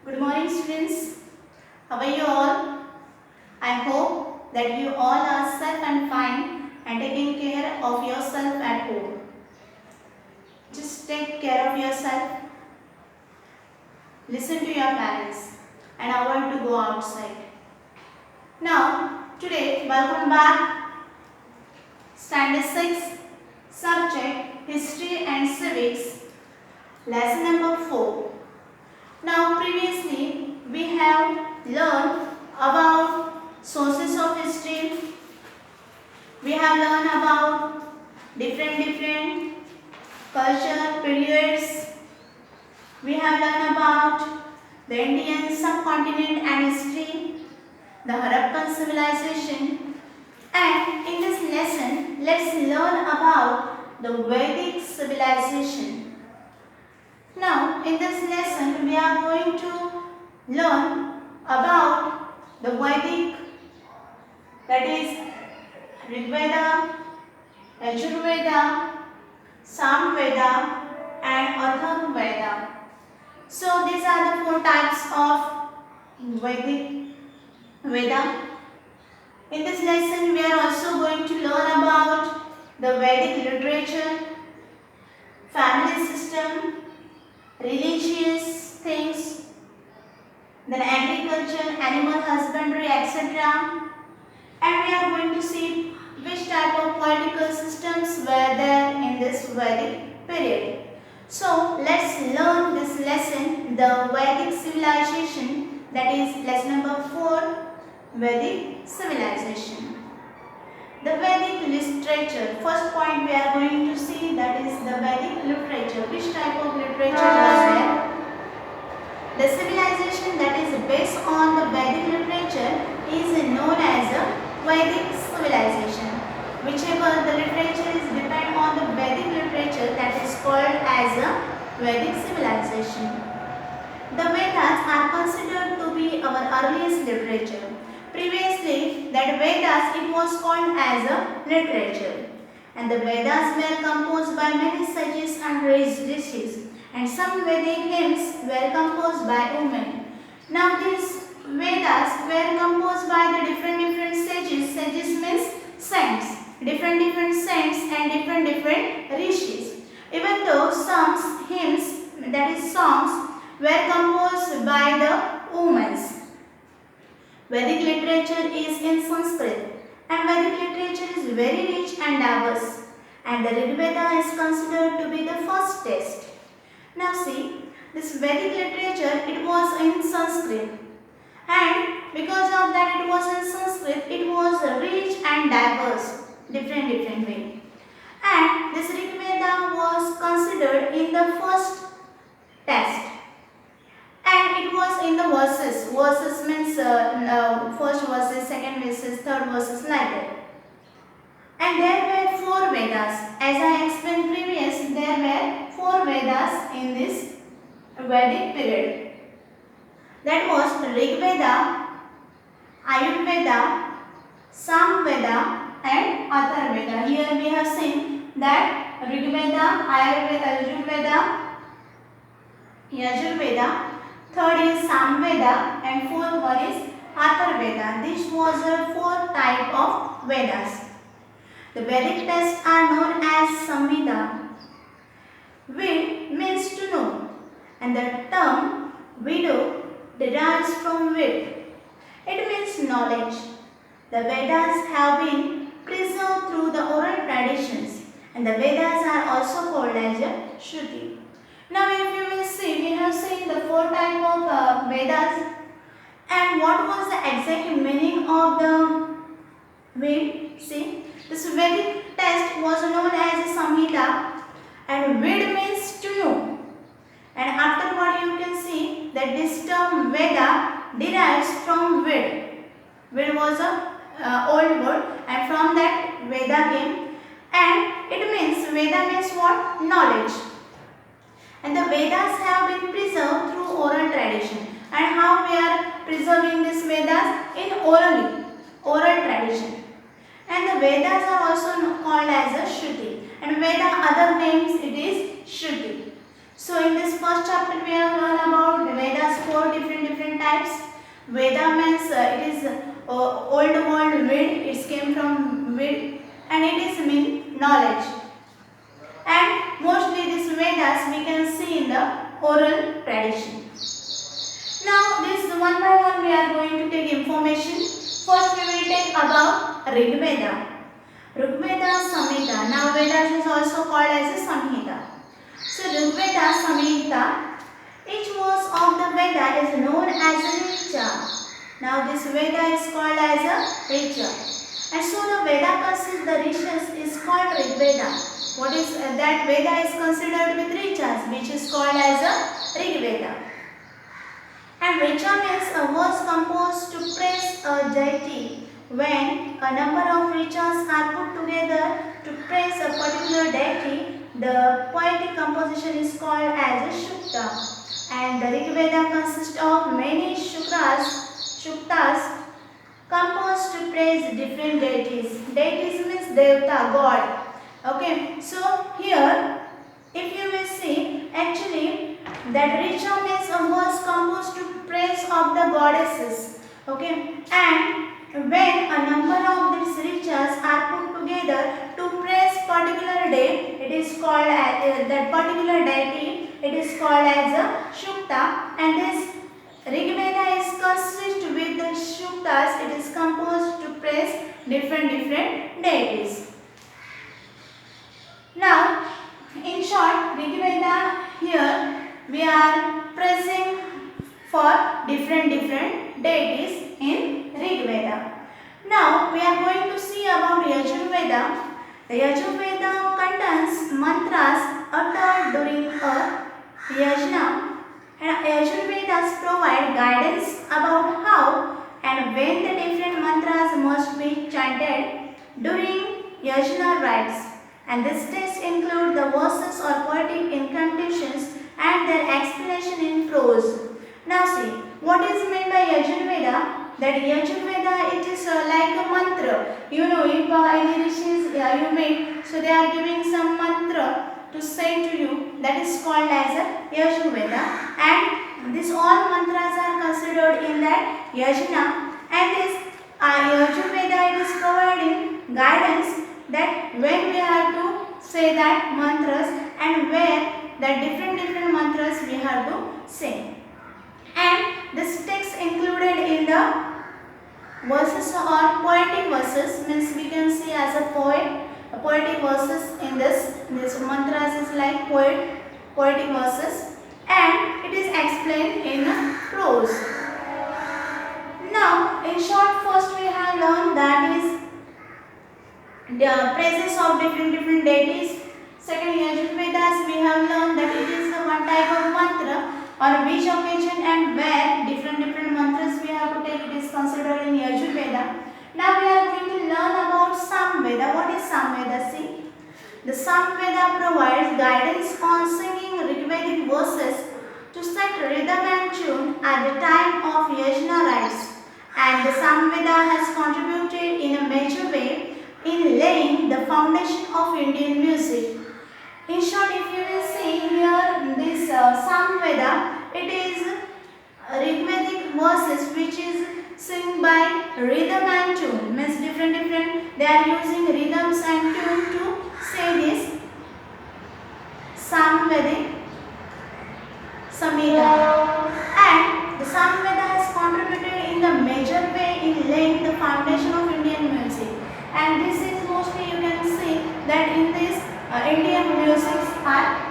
Good morning, students. How are you all? I hope that you all are safe and fine and taking care of yourself at home. Just take care of yourself. Listen to your parents and avoid to go outside. Now, today, welcome back. Standard 6, subject History and Civics, lesson number 4. Now, previously, we have learned about sources of history. We have learned about different culture periods. We have learned about the Indian subcontinent and history, the Harappan civilization, and in this lesson, let's learn about the Vedic civilization. Now, in this lesson, we are going to learn about the Vedic, that is Rigveda, Yajurveda, Samveda and Atharvaveda. So these are the 4 types of Vedic Veda. In this lesson, we are also going to learn about the Vedic literature, family system, religious things, then agriculture, animal husbandry, etc. And we are going to see which type of political systems were there in this Vedic period. So let's learn this lesson, the Vedic civilization, that is lesson number 4, Vedic civilization. The Vedic literature, first point we are going to see, that is the Vedic literature. Which type of literature was there? The civilization that is based on the Vedic literature is known as a Vedic civilization. Whichever the literature is depend on the Vedic literature, that is called as a Vedic civilization. The Vedas are considered to be our earliest literature. Previously, that Vedas it was called as a literature, and the Vedas were composed by many sages and rishis, and some Vedic hymns were composed by women. Now these Vedas were composed by the different sages. Sages means saints, different saints and different rishis. Even though some hymns, that is songs, were composed by the women. Vedic literature is in Sanskrit, and Vedic literature is very rich and diverse, and the Rig Veda is considered to be the first text. Now see, this Vedic literature, it was in Sanskrit, and because of that it was in Sanskrit, it was rich and diverse, different way. And this Rig Veda was considered in the first text, and it was in the verses. Verses means first verses, second verses, third verses, like that. And there were 4 Vedas. As I explained previous, there were 4 Vedas in this Vedic period. That was Rig Veda, Ayurveda, Samveda and Atharvaveda. Here we have seen that Rig Veda, Ayurveda, Yajurveda, third is Samveda and fourth one is Atharvaveda. This was the 4 type of Vedas. The Vedic texts are known as Samhita. Ved means to know, and the term Vedo derives from Ved. It means knowledge. The Vedas have been preserved through the oral traditions, and the Vedas are also called as a Shruti. Now if you will see, we have seen the 4 types of Vedas, and what was the exact meaning of the Ved? See, this Vedic text was known as a Samhita, and Ved means to know. And afterward you can see that this term Veda derives from Ved. Ved was a old word, and from that Veda came, and it means, Veda means what? Knowledge. And the Vedas have been preserved through oral tradition. And how we are preserving these Vedas? In oral tradition. And the Vedas are also called as a Shruti. And Veda other names it is Shruti. So in this first chapter we have learned about the Vedas, 4 different types. Veda means it is old world Ved, it came from Ved, and it is mean knowledge. And mostly these Vedas we can see in the oral tradition. Now this one by one we are going to take information. First we will take about Rig Veda. Rig Veda, Samhita. Now Vedas is also called as a Samhita. So Rig Veda, Samhita, each verse of the Veda is known as a Richa. Now this Veda is called as a Richa. And so the Veda consists the Rishas is called Rig Veda. What is that Veda is considered with Richas, which is called as a Rig Veda. And Richa means a verse composed to praise a deity. When a number of Richas are put together to praise a particular deity, the poetic composition is called as a Shukta. And the Rig Veda consists of many Shuktas composed to praise different deities. Deities means Devta, God. Okay, so here if you will see, actually that Richa means a verse composed to praise of the goddesses. Okay, and when a number of these Richas are put together to praise particular day, it is called as that particular deity, it is called as a Shukta. And this Rig Veda is consist with the Shuktas, it is composed to praise different deities. Now, in short, Rig Veda here we are praising for different deities in Rig Veda. Now, we are going to see about Yajur Veda. The Yajur Veda contains mantras uttered during a yajna, and Yajur Vedas provide guidance about how and when the different mantras must be chanted during yajna rites. And these texts include the verses or poetic incantations and their explanation in prose. Now see, what is meant by Yajur Veda? That Yajur Veda, it is like a mantra. You know, if any rishis you meet, so they are giving some mantra to say to you, that is called as a Yajur Veda. And these all mantras are considered in that yajna. And this Yajur Veda, it is providing guidance that when we have to say that mantras and where that different mantras we have to say. And this text included in the verses or poetic verses, means we can see as a poet, poetic verses in this mantras is like poetic verses, and it is explained in prose. Now in short, first we have learned that is the praises of different deities. Second, Yajur Vedas we have learned that it is one type of mantra on which occasion and where different mantras we have to take, it is considered in Yajur Veda. Now we are going to learn about Samveda. What is Samveda? See, the Samveda provides guidance on singing Rigvedic verses to set rhythm and tune at the time of yajna rites. And the Samveda has contributed in a major way in laying the foundation of Indian music. In short, if you will see here, this Samveda, it is Rigvedic verses which is sung by rhythm and tune. Means different, they are using rhythms and tune to say this Samvedic Samhita. And the Samveda has contributed in the major way in laying the foundation of Indian music. And this is mostly you can see that in this Indian music are